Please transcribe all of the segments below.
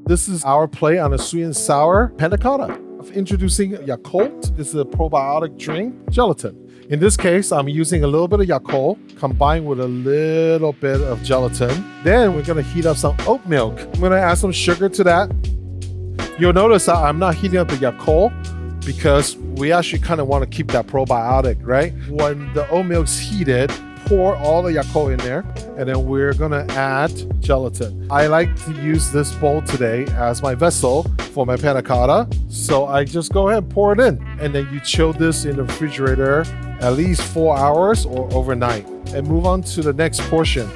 This is our play on a sweet and sour Panna Cotta. Introducing Yakult. This is a probiotic drink, gelatin. In this case, I'm using a little bit of Yakult combined with a little bit of gelatin. Then we're gonna heat up some oat milk. I'm gonna add some sugar to that. You'll notice that I'm not heating up the Yakult because we actually kind of want to keep that probiotic, right? When the oat milk's heated, pour all the Yakult in there, and then we're gonna add gelatin. I like to use this bowl today as my vessel for my Panna Cotta. So I just go ahead and pour it in, and then you chill this in the refrigerator at least 4 hours or overnight. And move on to the next portion,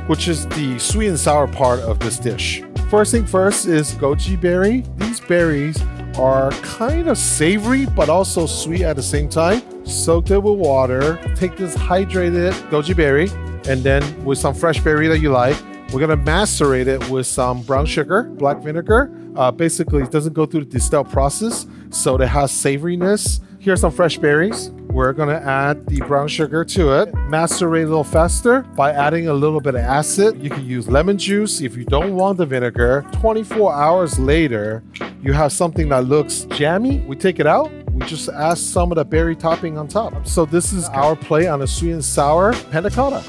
which is the sweet and sour part of this dish. First thing first is goji berry. These berries are kind of savory, but also sweet at the same time. Soak it with water. Take this hydrated goji berry, and then with some fresh berry that you like, we're gonna macerate it with some brown sugar, black vinegar. Basically, it doesn't go through the distill process, so it has savoriness. Here's some fresh berries. We're gonna add the brown sugar to it. Macerate a little faster by adding a little bit of acid. You can use lemon juice if you don't want the vinegar. 24 hours later, you have something that looks jammy. We take it out. We just add some of the berry topping on top. So this is our play on a sweet and sour Panna Cotta.